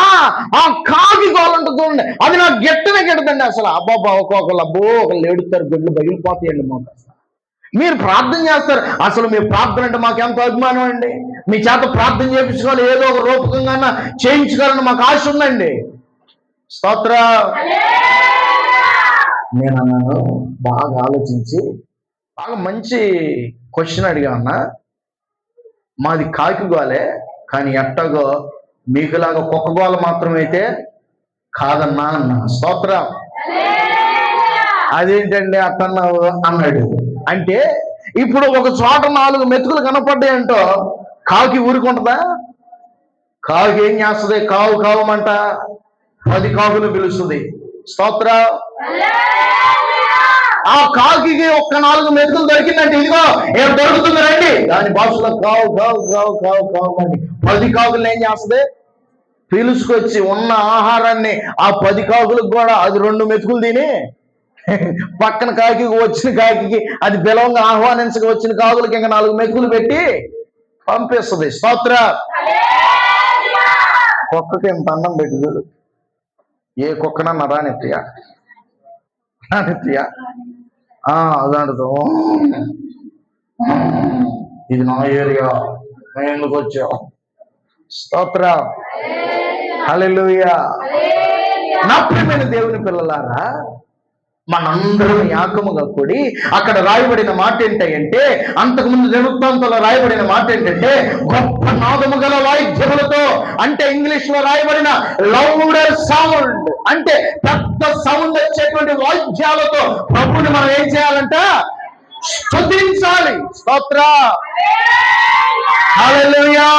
ఆ కాకి గోల ఉంటుంది చూడండి, అది నాకు గెట్టదండి అసలు. అబ్బాబా ఒకళ్ళు ఏడుస్తారు, గొడ్లు పగిలిపోతాయండి మాకు. మీరు ప్రార్థన చేస్తారు, అసలు మీ ప్రార్థన అంటే మాకు ఎంత అభిమానం అండి. మీ చేత ప్రార్థన చేయించుకోవాలి, ఏదో ఒక రూపకంగా చేయించుకోవాలని మాకు ఆశ ఉందండి. స్తోత్ర. నేను అన్నాను, బాగా ఆలోచించి బాగా మంచి క్వశ్చన్ అడిగా అన్నా. మాది కాకి గోలే, కానీ ఎట్టగో మీకులాగా కుక్క గోల మాత్రమైతే కాదన్నా అన్నా. స్తోత్రం. అదేంటండి అట్టన్నావు అన్నాడు. అంటే ఇప్పుడు ఒక చోట 4 మెతుకులు కనపడ్డాయంటో కాకి ఊరుకుంటుందా? కాకి ఏం చేస్తుంది? కావమంట 10 కాకులు పిలుస్తుంది. స్తోత్ర. ఆ కాకి ఒక్క 4 మెతుకులు దొరికిందంటే ఇదిగో ఏం దొరుకుతుంది రండి, దాని భాషలో కావు అండి 10 కాకులు ఏం చేస్తుంది? పిలుచుకొచ్చి ఉన్న ఆహారాన్ని ఆ 10 కాకులకు కూడా అది 2 మెతుకులు తిని పక్కన కాకి వచ్చిన కాకి అది బిలవంగా ఆహ్వానించక వచ్చిన కాకులకి ఇంకా 4 మెతుకులు పెట్టి పంపిస్తుంది. స్తోత్ర. కుక్కకి ఎంత అన్నం పెట్టి చూడు, ఏ కుక్కనన్నా రానిత్యా అదంటూ ఇది నా ఏరియా, నేను ఎందుకు వచ్చావు? స్తోత్రం, హల్లెలూయా. నా ప్రియమైన దేవుని పిల్లలారా, మనందరం యాకముగా కూడి అక్కడ రాయబడిన మాట ఏంటంటే, అంతకుముందు దినవృత్తాంతంలో రాయబడిన మాట ఏంటంటే, గొప్ప నాదము గల వాయిద్యములతో, అంటే ఇంగ్లీష్ లో రాయబడిన లౌడర్ సౌండ్, అంటే పెద్ద సౌండ్ వచ్చేటువంటి వాయిద్యాలతో ప్రభుని మనం ఏం చేయాలంట? స్తుతించాలి. స్తోత్ర, హల్లెలూయా.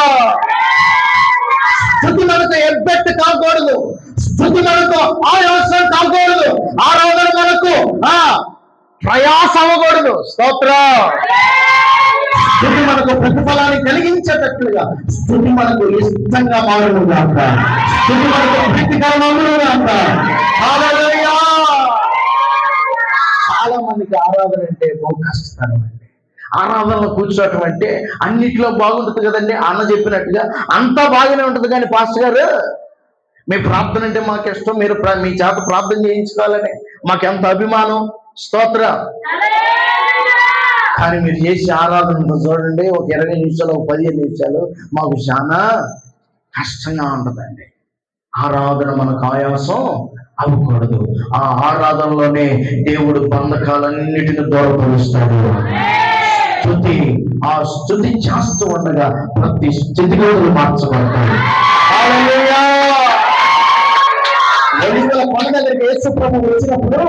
స్తుతి మనకు ఎబ్బెట్టు కాకూడదు, స్తుతి మనకు ఆయాసం కాకూడదు, ఆరాధన మనకు ప్రయాస అవ్వకూడదు. స్తోత్రం. స్తుతి మనకు ప్రతిఫలాన్ని కలిగించేటట్లుగా, స్తుతి మనకు ఇష్టంగా మారును గాక, స్తుతి మనకు ప్రీతికరమగును గాక. హల్లెలూయా. చాలా మందికి ఆరాధన అంటే బహు కష్టతరం అండి. ఆరాధనలో కూర్చోవటం అంటే అన్నిట్లో బాగుంటుంది కదండి. అన్న చెప్పినట్టుగా అంతా బాగానే ఉంటుంది, కానీ పాస్టర్ గారు మీ ప్రార్థన అంటే మాకు ఇష్టం, మీరు మీ చేత ప్రార్థన చేయించుకోవాలని మాకెంత అభిమానం. స్తోత్రం. కానీ మీరు చేసే ఆరాధన చూడండి, ఒక 20 నిమిషాలు, ఒక 15 నిమిషాలు మాకు చాలా కష్టంగా ఉంటుందండి. ఆరాధన మనకు ఆయాసం అవ్వకూడదు. ఆ ఆరాధనలోనే దేవుడు బంధకాలన్నిటిని దూరపరుస్తాడు. స్తుతి, ఆ స్తుతి చేస్తూ ఉండగా ప్రతి స్థితిగతులు మార్చబడతాయి. హల్లెలూయా. ఎలికల కొండ దగ్గరికి యేసు ప్రభు వచ్చినప్పుడు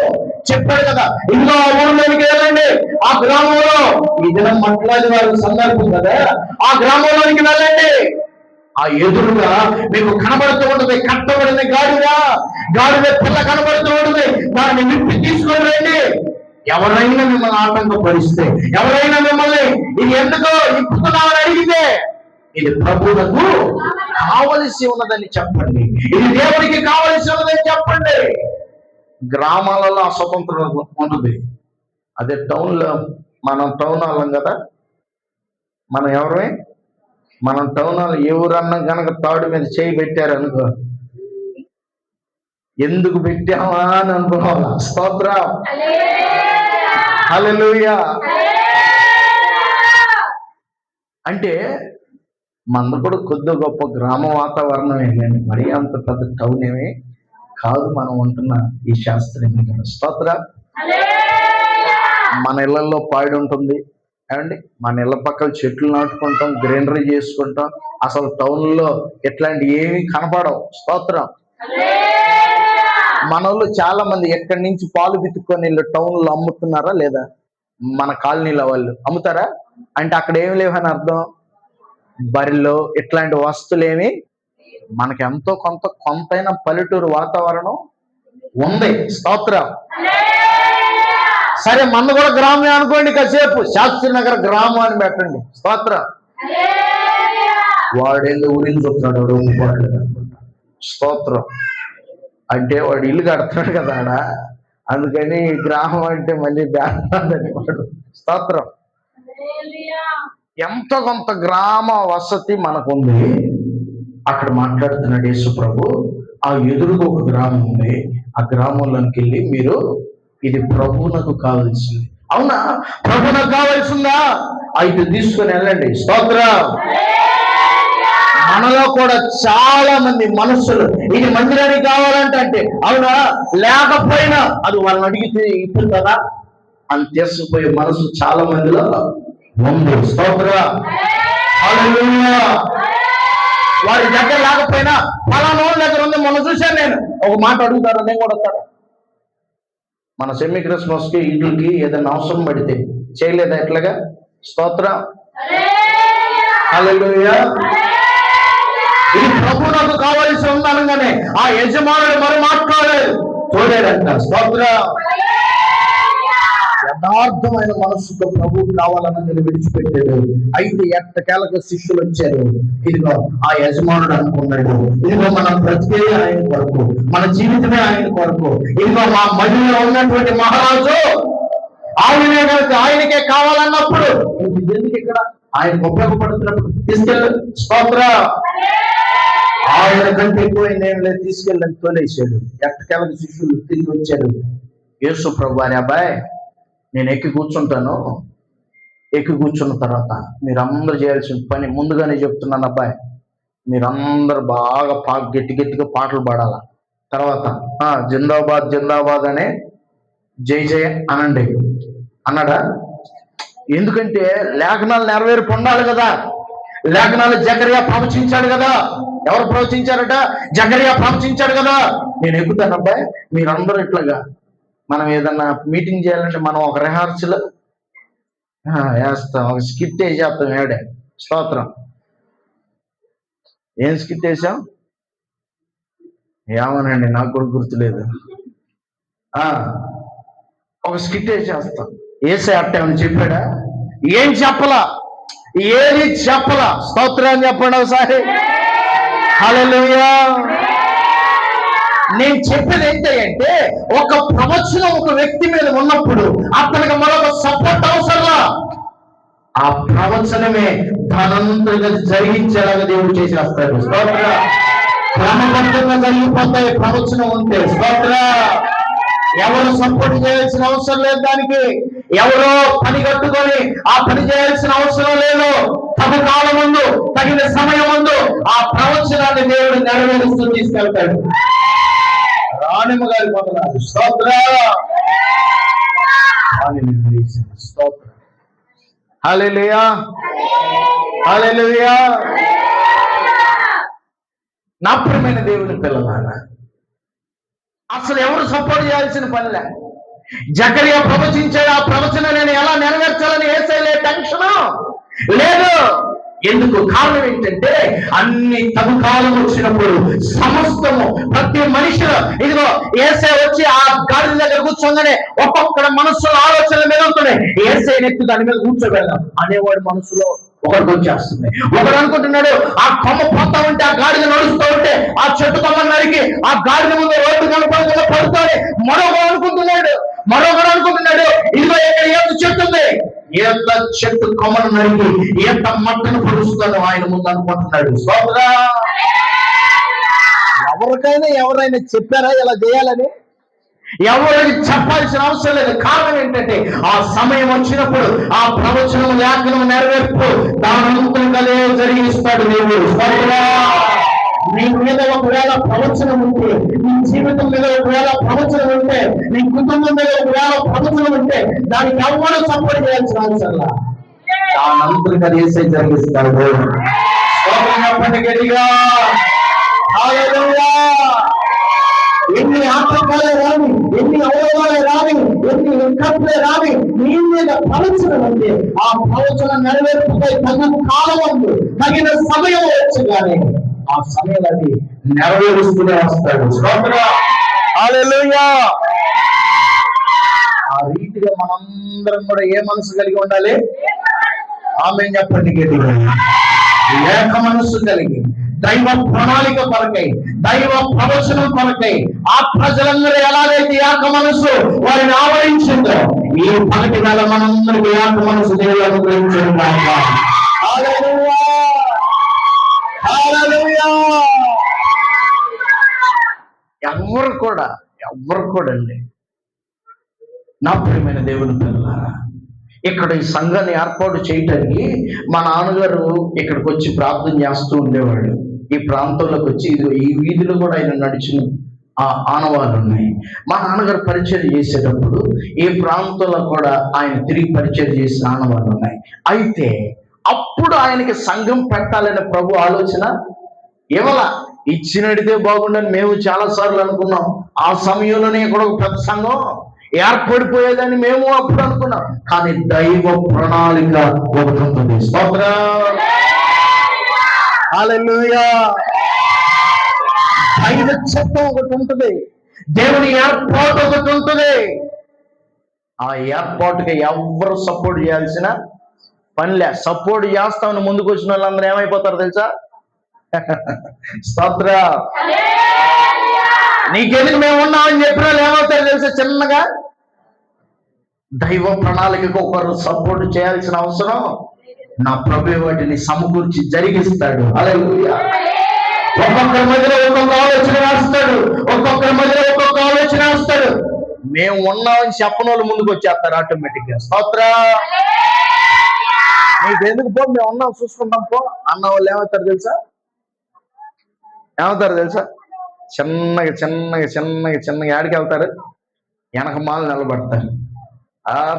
చెప్పాడు కదా, ఇదిగో ఆ ఊరిలోనికి వెళ్ళండి, ఆ గ్రామంలో, ఈ దినం మట్లాది వారి సందర్భం కదా, ఆ గ్రామంలోనికి వెళ్ళండి, ఆ ఎదురుగా మీకు కనబడుతూ ఉంటుంది కట్టబడిన గాడిద పిల్ల కనబడుతూ ఉంటుంది, దాన్ని విప్పి తీసుకొని రండి. ఎవరైనా మిమ్మల్ని ఆటంకపరిస్తే, ఎవరైనా మిమ్మల్ని ఇది ఎందుకో ఇప్పుతున్నామని అడిగితే, ఇది ప్రభువులకు కావలసి ఉన్నదని చెప్పండి, ఇది దేవుడికి కావలసి ఉన్నదని చెప్పండి. గ్రామాలలో అస్వతంత్రం ఉంటుంది. అదే టౌన్లో, మనం టౌన్ వాళ్ళం కదా, మనం ఎవరమే, మనం టౌన్ వాళ్ళు ఎవరన్నా కనుక తాడు మీద చేయి పెట్టారనుకో, ఎందుకు పెట్టామా అని అనుకోవాలి. స్తోత్రం, హల్లెలూయా. అంటే మనది కూడా కొద్ది గొప్ప గ్రామ వాతావరణం ఏంటండి, మరీ అంత పెద్ద టౌన్ ఏమీ కాదు మనం ఉంటున్న ఈ శాస్త్రీయ. స్తోత్ర. మన ఇళ్లలో పాడి ఉంటుంది ఏమండి, మన ఇళ్ల పక్కల చెట్లు నాటుకుంటాం, గ్రీనరీ చేసుకుంటాం. అసలు టౌన్లో ఇట్లాంటి ఏమీ కనపడవు. స్తోత్రం. మనోళ్ళు చాలా మంది ఎక్కడి నుంచి పాలు పితుక్కొని వీళ్ళు టౌన్లో అమ్ముతున్నారా లేదా? మన కాలనీలో వాళ్ళు అమ్ముతారా అంటే అక్కడ ఏమి లేవని అర్థం. బరిలో ఇట్లాంటి వస్తువులేమి మనకి ఎంతో కొంతైనా పల్లెటూరు వాతావరణం ఉంది. స్తోత్రం. సరే, మన కూడా గ్రామం అనుకోండి, కాసేపు శాస్త్రీనగర్ గ్రామం అని పెట్టండి. స్తోత్రం. వాడేందో ఊరిని చూస్తున్నాడు రూపాయలు. స్తోత్రం. అంటే వాడు ఇల్లు కడుతున్నాడు కదా ఆడ, అందుకని గ్రామం అంటే మళ్ళీ బ్యాలని వాడు. స్తోత్రం. ఎంతో కొంత గ్రామ వసతి మనకుంది. అక్కడ మాట్లాడుతున్నాడు యేసు ప్రభు, ఆ ఎదురుగా ఒక గ్రామం ఉంది, ఆ గ్రామంలోకి వెళ్ళి మీరు, ఇది ప్రభువునకు కావాల్సింది. అవునా, ప్రభువునకు కావాల్సిందా? అయితే తీసుకొని వెళ్ళండి. స్తోత్రం. మనలో కూడా చాలా మంది మనుషులు ఇది మందిరానికి కావాలంటే, అవునా, లేకపోయినా అది వాళ్ళని అడిగితే ఇప్పుడు కదా అని తీసుకుపోయే మనసు చాలా మందిలో ఉంది. స్తోత్రం. హల్లెలూయా. వారి దగ్గర లేకపోయినా ఫలానా దగ్గర ఉంది, మొన్న చూశాను నేను. ఒక మాట అడుగుతారు, నేను కూడా వస్తాను. మన సెమీ క్రిస్మస్కి ఇంటికి ఏదైనా అవసరం పడితే చేయలేదా ఎట్లాగా? స్తోత్రం. హల్లెలూయా. ఇది ప్రభువునకు కావాల్సి ఉందనగానే ఆ యజమానుడు మరి మాట్లాడాడు, చూడాడంట. స్తోత్రం. యథార్థమైన మనస్సుతో ప్రభువు కావాలని విడిచిపెట్టాడు. అయితే ఎట్టకేలకు శిష్యులు వచ్చారు. ఇదిగో ఆ యజమానుడు అనుకున్నాడు, ఇదిగో మనం బ్రతికేది ఆయన కొరకు, మన జీవితమే ఆయన కొరకు, ఇదిగో మా మధ్యలో ఉన్నటువంటి మహారాజు ఆయనే కనుక ఆయనకే కావాలన్నప్పుడు ఎందుకు ఇక్కడ ఆయనకు ఉపయోగపడుతున్నప్పుడు తీసుకెళ్ళు. స్తోత్రం. ఆయన కంటే ఎక్కువైంది ఏం లేదు, తీసుకెళ్ళని తోలేశాడు. ఎట్టకేలకు శిష్యులు తిరిగి వచ్చారు. యేసు ప్రభు వారి, అబ్బాయి నేను ఎక్కి కూర్చుంటాను, ఎక్కి కూర్చున్న తర్వాత మీరందరూ చేయాల్సిన పని ముందుగానే చెప్తున్నాను అబ్బాయి, మీరందరూ బాగా గట్టి గట్టిగా పాటలు పాడాల. తర్వాత జిందాబాద్ జిందాబాద్ అనే జై జయ అనండి అన్నాడా? ఎందుకంటే లేఖనాలు నెరవేరు పొందాలి కదా. లేఖనాలు జకర్యా ప్రవచించాడు కదా. ఎవరు ప్రవచించారట? జకర్యా ప్రవచించాడు కదా. నేను ఎక్కుతాను అబ్బాయి, మీరందరూ ఇట్లాగా మనం ఏదన్నా మీటింగ్ చేయాలంటే మనం ఒక రిహార్సల్ వేస్తాం, ఒక స్కిట్ వేసేస్తాం. ఏడే స్తోత్రం. ఏం స్కిట్ వేసాం ఏమోనండి, నాకు కూడా గుర్తులేదు. ఒక స్కిట్ వేసేస్తాం. ఏసే అట్టేమని చెప్పాడా? ఏం చెప్పలా, ఏది చెప్పలా. స్తోత్రం చెప్పండి ఒకసారి. హల్లెలూయా. నేను చెప్పేది ఏంటంటే, ఒక ప్రవచనం ఒక వ్యక్తి మీద ఉన్నప్పుడు అతనికి మరొక సపోర్ట్ అవసరంలా. ఆ ప్రవచనమే తనంతగా జరిగించేలాగా దేవుడు చేసేస్తాడు. స్తోత్ర. క్రమబద్ధంగా జరిగిపోతాయి ప్రవచనం ఉంటే. స్తోత్ర. ఎవరు సపోర్ట్ చేయాల్సిన అవసరం లేదు దానికి. ఎవరో పని కట్టుకొని ఆ పని చేయాల్సిన అవసరం లేదు. తగు కాలం ముందు, తగిన సమయం ముందు ఆ ప్రవచనాన్ని దేవుడు నెరవేరుస్తూ తీసుకెళ్తాడు. రాణిమ గారి పొందనాలు. స్తోత్ర. స్తోత్ర. హల్లెలూయా. హల్లెలూయా. నా ప్రియమైన దేవుని పిల్లలారా, అసలు ఎవరు సపోర్ట్ చేయాల్సిన పనిలే. జకర్యా ప్రవచించాడు, ఆ ప్రవచనం నేను ఎలా నెరవేర్చాలని యేసయ్య టెన్షన్ లేదు. ఎందుకు? కారణం ఏంటంటే అన్ని తగు కాలం వచ్చినప్పుడు సమస్తము ప్రతి మనిషిలో ఇదిగో యేసయ్య వచ్చి ఆ గాడి దగ్గర కూర్చోగానే ఒక్కొక్కడి మనసులో ఆలోచనలు మెదులుతున్నాయి. యేసయ్యని ఎత్తి దాని మీద కూర్చోబెడదాం అనేవాడు మనసులో ఒకరికి వచ్చేస్తుంది. ఒకడు అనుకుంటున్నాడు ఆ కొమ్మ పోతా ఉంటే, ఆ గాడిద నడుస్తూ ఉంటే ఆ చెట్టు కొమ్మ నరికి ఆ గాడిద ముందు రోడ్డు కనపడకుండా పడుతుంది. మరొకడు అనుకుంటున్నాడు ఇదిగో ఇక్కడ ఏదో చెట్టు ఉంది, ఎంత చెట్టు కొమ్మను నరికి ఎంత మట్టను పొడుస్తానో ఆయన ముందు అనుకుంటున్నాడు. ఎవరైనా చెప్పారా ఇలా చేయాలని? ఎవరికి చెప్పాల్సిన అవసరం లేదు. కారణం ఏంటంటే ఆ సమయం వచ్చినప్పుడు ఆ ప్రవచనం లేఖనం నెరవేర్పు దానంతకలే జరిగిస్తాడు దేవుడు. నీ మీద ఒకవేళ ప్రవచనం ఉంటే, నీ జీవితం మీద ఒకవేళ ప్రవచనం ఉంటే, నీ కుటుంబం మీద ఒకవేళ ప్రవచనం ఉంటే దానికి ఎవరు సపోర్ట్ చేయాల్సిన అవసరం దానంతకలే జరిగిస్తాడు. చెప్పండి గట్టిగా. హల్లెలూయా. ఎన్ని ఆటంకాలే రాని, ఎన్ని అవయవాలే రాని, ఎన్ని వికట్లే రాని, నీ మీద ప్రవచనం ఉంది. ఆ ప్రవచనం నెరవేర్పుపై తగిన కాలం ఉంది, తగిన సమయం వచ్చగానే ఆ సమయాన్ని నెరవేరుస్తూనే వస్తాడు. హల్లెలూయా. ఆ రీతిగా మనందరం కూడా ఏ మనసు కలిగి ఉండాలి? ఆమేన్ చెప్పండి గట్టిగా. ఏక మనస్సు కలిగి దైవ ప్రణాళిక కొరకై, దైవ ప్రవచనం కొరకై ఆ ప్రజలందరూ ఎలాగైతే ఏక మనసు వారిని ఆవరించిందో ఈ పగటి వేళ మనందరికీ ఏక మనసు దేవుడు అనుగ్రహించాడు. హల్లెలూయా. హల్లెలూయా. ఎవరు కూడా అండి, నా ప్రియమైన దేవుని పిల్లలారా, ఇక్కడ ఈ సంఘాన్ని ఏర్పాటు చేయటానికి మా నాన్నగారు ఇక్కడికి వచ్చి ప్రార్థన చేస్తూ ఉండేవాడు. ఈ ప్రాంతంలోకి వచ్చి ఈ వీధిలో కూడా ఆయన నడిచిన ఆనవాళ్ళు ఉన్నాయి. మా నాన్నగారు పరిచయం చేసేటప్పుడు ఈ ప్రాంతంలో కూడా ఆయన తిరిగి పరిచయం చేసిన ఆనవాళ్ళు ఉన్నాయి. అయితే అప్పుడు ఆయనకి సంఘం పెట్టాలనే ప్రభు ఆలోచన ఏమలా ఇచ్చినడితే బాగుండని మేము చాలా సార్లు అనుకున్నాం. ఆ సమయంలోనే ఇక్కడ ఒక పెద్ద సంఘం ఏర్పడిపోయేదని మేము అప్పుడు అనుకున్నాం. కానీ దైవ ప్రణాళిక ఒకటి ఉంటుంది. స్తోత్రం. హల్లెలూయా. దైవ చిత్తం ఒకటి ఉంటుంది, దేవుని ఏర్పాటు ఒకటి ఉంటుంది. ఆ ఏర్పాటుకి ఎవరు సపోర్ట్ చేయాల్సిన పనిలే. సపోర్ట్ చేస్తామని ముందుకు వచ్చిన వాళ్ళందరూ ఏమైపోతారు తెలుసా? స్తోత్ర. నీకెందుకు మేము ఉన్నామని చెప్పిన వాళ్ళు ఏమవుతారు తెలుసా? చిన్నగా దైవ ప్రణాళికకు ఒకరు సపోర్ట్ చేయాల్సిన అవసరం నా ప్రభు వాటిని సమకూర్చి జరిగిస్తాడు. హల్లెలూయా. ఒక్కొక్కరి మధ్యలో ఒక్కొక్క ఆలోచన వేస్తాడు, ఒక్కొక్కరి మధ్యలో ఒక్కొక్క ఆలోచన వేస్తాడు. మేము ఉన్నామని చెప్పని వాళ్ళు ముందుకు వచ్చేస్తారు ఆటోమేటిక్ గా. స్తోత్ర. నీకు ఎందుకు పో, మేము ఉన్నాం చూసుకుంటాం పో అన్న వాళ్ళు ఏమవుతారు తెలుసా? చిన్నగా చిన్నగా చిన్నగా చిన్నగా ఆడికి వెళ్తారు, వెనక మాలు నిలబడతారు.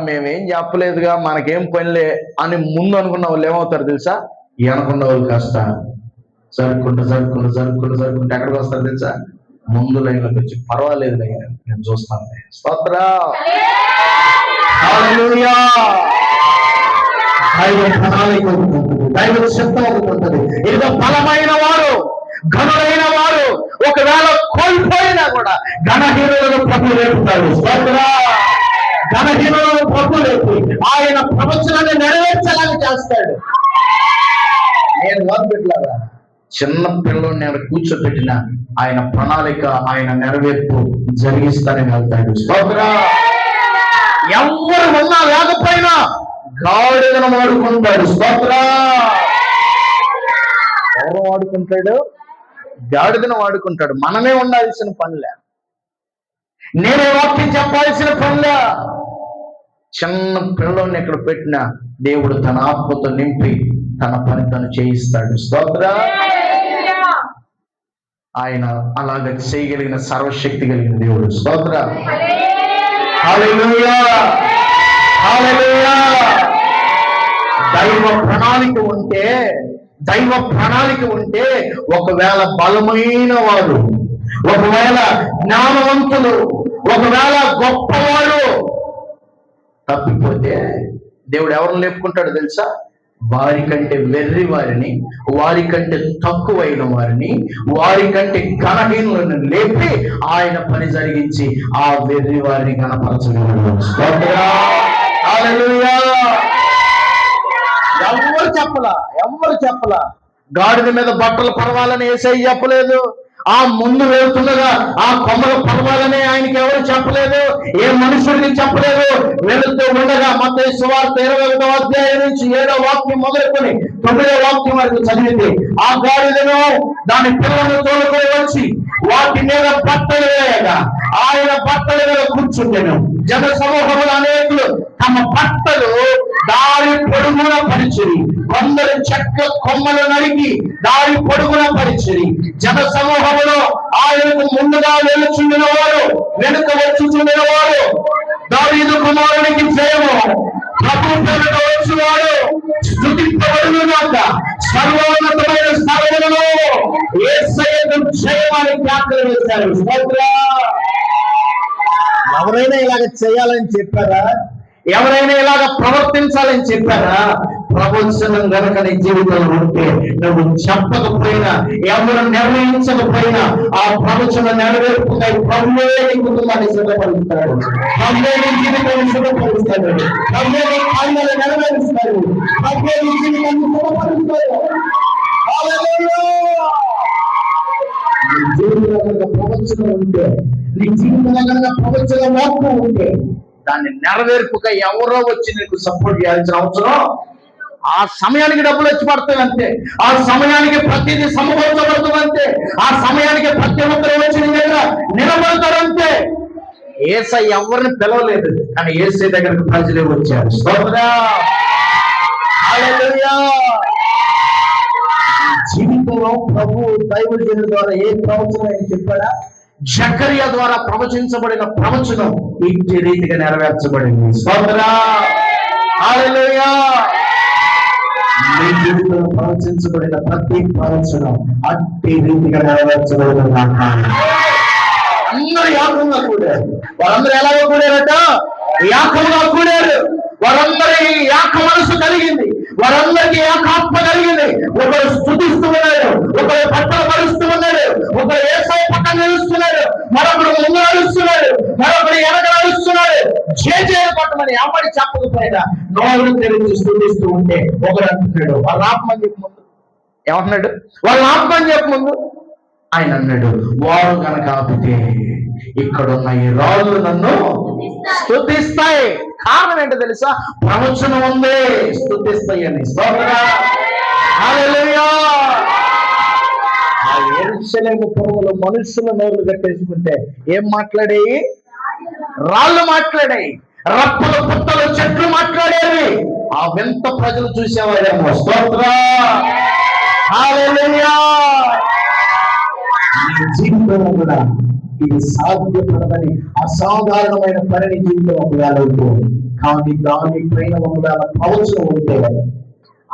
మేమేం చెప్పలేదుగా, మనకేం పనిలే అని ముందు అనుకున్న వాళ్ళు ఏమవుతారు తెలుసా? వెనకున్న వాళ్ళు కాస్త జరుపుకుంటూ ఎక్కడికి వస్తారు తెలుసా? ముందు లైన్లోకి వచ్చి, పర్వాలేదు నేను చూస్తాను. స్తోత్రం. హల్లెలూయా. దైవ ప్రణాళిక ఉంటుంది, దైవ చిత్తం ఉంటుంది. ఏదో బలమైన వారు, ఘనులైన వారు ఒకవేళ కోల్పోయినా కూడా ఘనహీనులను ప్రభు లేపుతాడు. స్తోత్రం. ఘనహీనులను ప్రభు లేపి ఆయన ప్రవచనాన్ని నెరవేర్చడానికి చేస్తాడు. నేను వాదిపెట్లాగా చిన్న పిల్లల్ని నేను కూర్చోబెట్టిన ఆయన ప్రణాళిక, ఆయన నెరవేర్పు జరిగిస్తానని వెళ్తాడు. స్తోత్రం. ఎవరు ఉన్నా లేకపోయినా గాడిదను వాడుకుంటాడు. స్తోత్రం. ఎవరు వాడుకుంటాడు? గాడిదను వాడుకుంటాడు. మనమే ఉండాల్సిన పనిలే, నేనే వాక్యం చెప్పాల్సిన పనిలే. చిన్న పిల్లల్ని ఇక్కడ పెట్టిన దేవుడు తన ఆత్మతో నింపి తన పని తను చేయిస్తాడు. స్తోత్రం. ఆయన అలాగ చేయగలిగిన సర్వశక్తి కలిగిన దేవుడు. స్తోత్రం. హల్లెలూయా. హల్లెలూయా. దైవ ప్రణాళిక ఉంటే ఒకవేళ బలమైన వారు, ఒకవేళ జ్ఞానవంతులు, ఒకవేళ గొప్పవారు తప్పిపోతే దేవుడు ఎవరిని లేపుకుంటాడు తెలుసా? వారికంటే వెర్రి వారిని, వారికంటే తక్కువైన వారిని, వారికంటే ఘనహీనులను లేపి ఆయన పని జరిగించి ఆ వెర్రి వారిని ఘనపరచగలడు. హల్లెలూయా. ఎవరు చెప్పలా గాడిద మీద బట్టలు పరవాలని యేసయ్య చెప్పలేదు. ఆ ముందు వెళ్తుండగా ఆ కొమ్మలు పరవాలని ఆయనకి ఎవరు చెప్పలేదు, ఏ మనుషుడికి చెప్పలేదు. వెళుతూ ఉండగా మత్తయి సువార్త 21వ అధ్యాయం నుంచి 7వ వాక్యం మొదలుకొని 9వ వాక్యం వరకు చదివితే ఆ గాడిదను దాని పిల్లలను తోలుకొని వచ్చి వాటి మీద బట్టలు వేయగా ఆయన బట్టల మీద కూర్చుంటాను. జన సమూహములు అనేకులు తమ బట్టలు దారి పొడుగున పరిచిరి, కొందరు చెట్ల కొమ్మలు నరికి దారి పొడుగున పరిచిరి. జన సమూహములో ఆయనకు ముందుగా వెలుచుండిన వారు, వెనుక వచ్చుచుండిన వారు, దావీదు కుమారునికి జయము, ప్రభు పేరుట వచ్చువాడు స్తుతింపబడును గాక, సర్వోన్నతమైన స్థలములలో యేసయ్యకు జయమని ఖ్యాతులు వేశారు. ఎవరైనా ఇలాగ చేయాలని చెప్పారా? ఎవరైనా ఇలాగ ప్రవర్తించాలని చెప్పారా? ప్రవచనం గనక నీ జీవితంలో ఉంటే నువ్వు చెప్పకపోయినా, ఎవరు నిర్ణయించకపోయినా ఆ ప్రవచనం నెరవేర్పుతాయి. ప్రభువే నీ కుటుంబాన్ని సిద్ధపరుస్తాడు, ప్రభువే నీ జీవితాన్ని సిద్ధపరుస్తాడు, ప్రభువే నీ కార్యాలు నెరవేరుస్తాడు, ప్రభువే నీ జీవితాన్ని సిద్ధపరుస్తాడు. నీ జీవితంలో కనుక ప్రవచనం ఉంటే, నీ జీవితంలో కనుక ప్రవచన వాక్కు ఉంటే దాన్ని నెరవేర్పుగా ఎవరో వచ్చి నీకు సపోర్ట్ చేయాల్సిన అవసరం. ఆ సమయానికి డబ్బులు వచ్చి పడతాయి అంతే, ఆ సమయానికి ప్రతిదీ సమకూర్చబడుతుంది అంతే, ఆ సమయానికి ప్రతి ఒక్కరు వచ్చి నీ దగ్గర నిలబడతారంతే. యేసై ఎవరిని పిలవలేదు, కానీ యేసై దగ్గరకు ప్రజలే వచ్చారు. హల్లెలూయా. జీవితంలో ప్రభు దైవజనుల ద్వారా ఏ ప్రవచనం చెప్పాడా? జకరియా ద్వారా ప్రవచించబడిన ప్రవచనం ఇంటి రీతిగా నెరవేర్చబడింది. హల్లెలూయా. మీ జీవితంలో ప్రవచించబడిన ప్రతి ప్రవచనం అట్టి రీతిగా నెరవేర్చబడిన అందరూ యాకంగా కూడారు. వారందరూ ఎలాగో కూడారట? యాకంగా కూడారు. వారందరి యాక మనసు కలిగింది, వారందరికీ ఏకాత్మ కలిగింది. ఒకరు స్తుతిస్తూ ఉన్నాడు, ఒకరు బట్టలు పరుస్తూ ఉన్నాడు, ఒకరు యేసయ్య పక్కన నిలుస్తున్నాడు, మరొకరు ముందు నడుస్తున్నాడు, మరొకరు వెనక నడుస్తున్నాడు. చేజేలు పట్టమని అమ్మడి చెప్పకపోయినా నోరు తెరిచి స్తుతిస్తూ ఉంటే ఒకరు అంటున్నాడు, వాళ్ళ ఆత్మని చెప్పు ముందు. ఏమంటున్నాడు? వాళ్ళ ఆత్మని చెప్పు ముందు. ఆయన అన్నాడు, వారు కనుక ఆపితే ఇక్కడున్న ఈ రాళ్ళు నన్ను స్తుతిస్తాయి. కారణం ఏంటో తెలుసా? ప్రవచనం ఉంది, స్తుతిస్తాయి అని. హల్లెలూయా. ఆ యెరూషలేము పురములో మనుషుల నోర్లు కట్టేసుకుంటే ఏం మాట్లాడాయి? రాళ్ళు మాట్లాడాయి. రప్పల పుట్టలు చెట్లు మాట్లాడేవి. ఆ వింత ప్రజలు చూసేవారేమో. స్తోత్రం, హల్లెలూయా. నీ జీవితంలో కూడా ఇది సాధ్యపడదని అసాధారణమైన పనిని జీవితం ఒకవేళ ఉంటుంది. కానీ దానిపైన ఒకవేళ ప్రవచనం ఉంటే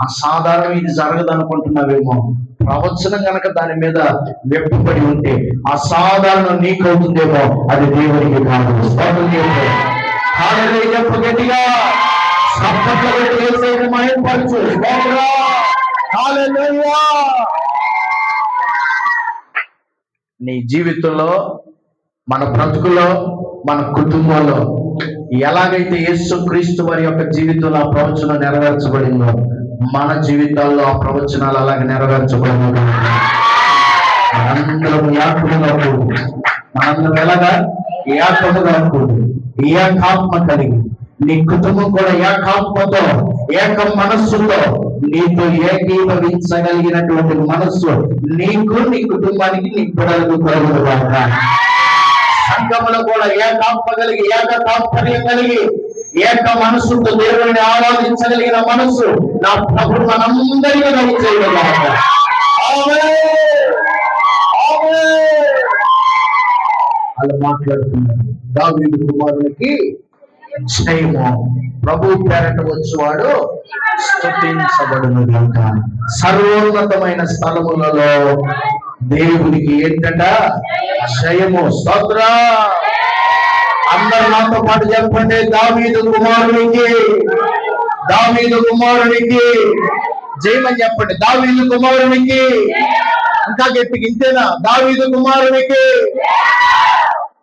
అసాధారణం ఇది జరగదు అనుకుంటున్నావేమో. ప్రవచనం కనుక దాని మీద వెప్పబడి ఉంటే అసాధారణం నీకు అవుతుందేమో. అది దేవునికి కాదు. స్తోత్రం చెప్పు, హల్లెలూయా చెప్పు గట్టిగా. సప్పట్లు పెట్టి యేసయ్యను మహిమపరచు. స్తోత్రం, హల్లెలూయా. నీ జీవితంలో, మన బ్రతుకులో, మన కుటుంబంలో ఎలాగైతే యేసుక్రీస్తు వారి యొక్క జీవితంలో ఆ ప్రవచనం నెరవేర్చబడిందో, మన జీవితాల్లో ఆ ప్రవచనాలు అలాగే నెరవేర్చబడింది. మనందరం ఏకముగా కూడి, మనందరం ఎలాగా ఏకముగా కూడి, ఏకాత్మ కలిగి, నీ కుటుంబం కూడా ఏకాత్మతో, ఏక మనస్సుతో నీతో ఏకీభవించగలిగినటువంటి మనస్సు నీకు, నీ కుటుంబానికి, నీ పిల్లలకు కలుగుతుందాక. సంఘములో కూడా ఏకాత్మ కలిగి, ఏక తాత్పర్యం కలిగి, ఏక మనస్సుతో దేవుడిని ఆరాధించగలిగిన మనస్సు నా ప్రభు మనందరికీ దయచేయగాక. అలా మాట్లాడుతున్నారు. దావీదు కుమారునికి జయము, ప్రభు పేరట వచ్చేవాడు స్తుతించబడును గాక. సర్వోన్నతమైన స్థలములలో దేవునికి ఏంటట? జయము. స్తోత్రం. అందరూ నాతో పాటు చెప్పండి, దావీదు కుమారునికి, దావీదు కుమారునికి జయమని చెప్పండి. దావీదు కుమారునికి. ఇంకా గట్టిగా ఇంతేనా? దావీదు కుమారునికి.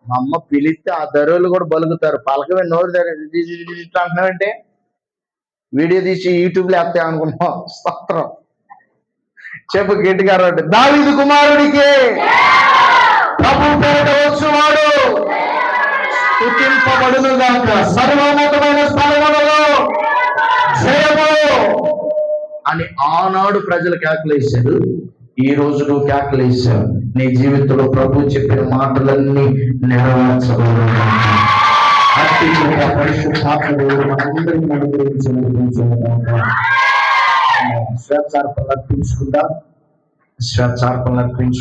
మా అమ్మ పిలిస్తే ఆ ధరలు కూడా బలుగుతారు. పలకమే నోరు ధర అంటున్నావంటే వీడియో తీసి యూట్యూబ్ లో వేస్తాయి అనుకున్నాం. స్తోత్రం చెప్పు గట్టిగా. దావీదు కుమారునికి ప్రభు పేరట వచ్చువాడు స్తుతింపబడును గాక. సర్వోన్నతమైన స్థలములలో జయము అని ఆనాడు ప్రజలు కేకలేశారు. ఈ రోజు నువ్వు కేకలేశావు. నీ జీవితంలో ప్రభు చెప్పిన మాటలన్నీ నెరవేర్చబడును గాక. అట్టి పరిశుద్ధాత్మ దేవుడు మనందరికీ అనుగ్రహించుకుంటా. స్వేచ్ఛార్పణలు అర్పించుకుంటా. స్వేచ్ఛార్పణలు అర్పించు.